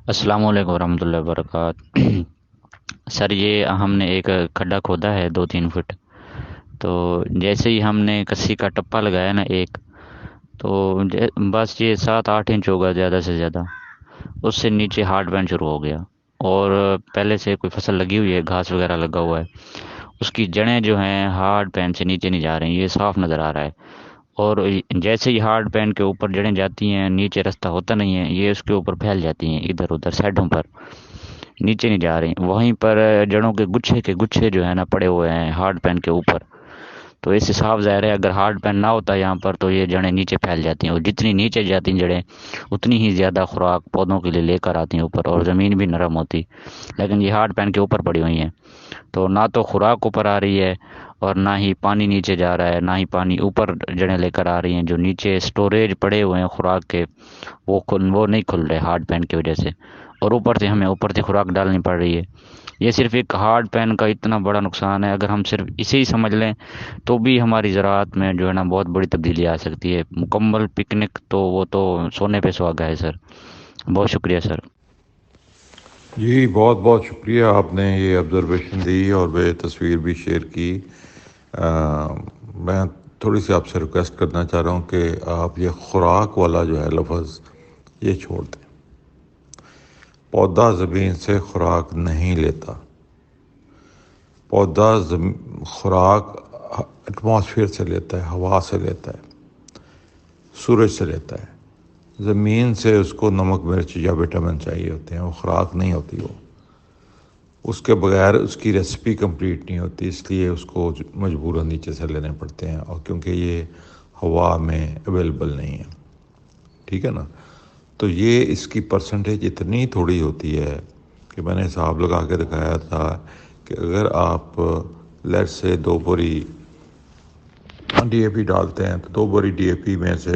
السلام علیکم ورحمۃ اللہ وبرکاتہ۔ سر یہ ہم نے ایک کھڈا کھودا ہے 2-3 فٹ۔ تو جیسے ہی ہم نے کسی کا ٹپا لگایا نا ایک، تو بس یہ 7-8 انچ ہوگا زیادہ سے زیادہ، اس سے نیچے ہارڈ بینڈ شروع ہو گیا۔ اور پہلے سے کوئی فصل لگی ہوئی ہے، گھاس وغیرہ لگا ہوا ہے، اس کی جڑیں جو ہیں ہارڈ پین سے نیچے نہیں جا رہی ہیں، یہ صاف نظر آ رہا ہے۔ اور جیسے ہی ہارڈ پین کے اوپر جڑیں جاتی ہیں، نیچے راستہ ہوتا نہیں ہے، یہ اس کے اوپر پھیل جاتی ہیں، ادھر ادھر سائڈوں پر نیچے نہیں جا رہی۔ وہیں پر جڑوں کے گچھے جو ہے نا پڑے ہوئے ہیں ہارڈ پین کے اوپر۔ تو اس سے صاف ظاہر ہے اگر ہارڈ پین نہ ہوتا یہاں پر تو یہ جڑیں نیچے پھیل جاتی ہیں، اور جتنی نیچے جاتی ہیں جڑیں اتنی ہی زیادہ خوراک پودوں کے لیے لے کر آتی ہیں اوپر، اور زمین بھی نرم ہوتی۔ لیکن یہ ہارڈ پین کے اوپر پڑی ہوئی ہیں، تو نہ تو خوراک اوپر آ رہی ہے، اور نہ ہی پانی نیچے جا رہا ہے، نہ ہی پانی اوپر جڑیں لے کر آ رہی ہیں۔ جو نیچے سٹوریج پڑے ہوئے ہیں خوراک کے، وہ نہیں کھل رہے ہارڈ پین کی وجہ سے، اور اوپر سے ہمیں اوپر سے خوراک ڈالنی پڑ رہی ہے۔ یہ صرف ایک ہارڈ پین کا اتنا بڑا نقصان ہے، اگر ہم صرف اسے ہی سمجھ لیں تو بھی ہماری زراعت میں جو ہے نا بہت بڑی تبدیلی آ سکتی ہے۔ مکمل پکنک تو وہ تو سونے پہ سہاگا ہے سر۔ بہت شکریہ سر۔ جی بہت بہت شکریہ، آپ نے یہ آبزرویشن دی اور وہ تصویر بھی شیئر کی۔ میں تھوڑی سی آپ سے ریکویسٹ کرنا چاہ رہا ہوں کہ آپ یہ خوراک والا جو ہے لفظ یہ چھوڑ دیں۔ پودا زمین سے خوراک نہیں لیتا، پودا خوراک ایٹماسفیئر سے لیتا ہے، ہوا سے لیتا ہے، سورج سے لیتا ہے۔ زمین سے اس کو نمک مرچ یا وٹامن چاہیے ہوتے ہیں، وہ خوراک نہیں ہوتی۔ وہ اس کے بغیر اس کی ریسپی کمپلیٹ نہیں ہوتی، اس لیے اس کو مجبوراً نیچے سے لینے پڑتے ہیں، اور کیونکہ یہ ہوا میں اویلیبل نہیں ہے، ٹھیک ہے نا۔ تو یہ اس کی پرسنٹیج اتنی تھوڑی ہوتی ہے کہ میں نے حساب لگا کے دکھایا تھا کہ اگر آپ لیٹ سے 2 بوری ڈی اے پی ڈالتے ہیں تو 2 بوری ڈی اے پی میں سے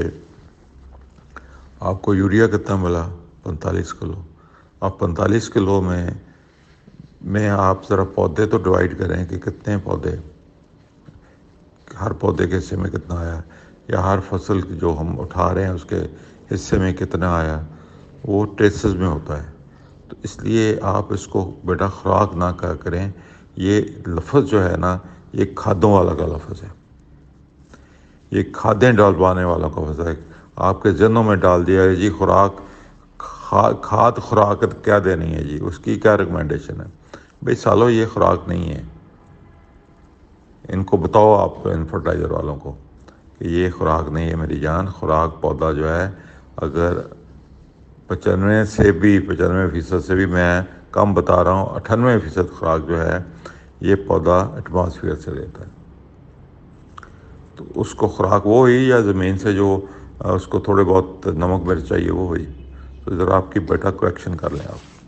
آپ کو یوریا کتنا ملا؟ 45 کلو۔ اب 45 کلو میں آپ ذرا پودے تو ڈیوائیڈ کریں کہ کتنے پودے، ہر پودے کے حصے میں کتنا آیا، یا ہر فصل جو ہم اٹھا رہے ہیں اس کے حصے میں کتنا آیا، وہ ٹریسز میں ہوتا ہے۔ تو اس لیے آپ اس کو بیٹا خوراک نہ کہا کریں، یہ لفظ جو ہے نا یہ کھادوں والا کا لفظ ہے، یہ کھادیں ڈالوانے والا کا لفظ ہے۔ آپ کے ذہنوں میں ڈال دیا ہے جی خوراک، کھاد خوراک کیا دینی ہے جی، اس کی کیا ریکمنڈیشن ہے؟ بھئی سالو یہ خوراک نہیں ہے۔ ان کو بتاؤ آپ ان فرٹیلائزر والوں کو کہ یہ خوراک نہیں ہے میری جان۔ خوراک پودا جو ہے اگر 95% سے بھی میں کم بتا رہا ہوں، 98% خوراک جو ہے یہ پودا ایٹماسفیئر سے لیتا ہے۔ تو اس کو خوراک وہ ہوئی، یا زمین سے جو اس کو تھوڑے بہت نمک مرچ چاہیے وہ ہوئی؟ تو ذرا آپ کی بیٹا کریکشن کر لیں آپ۔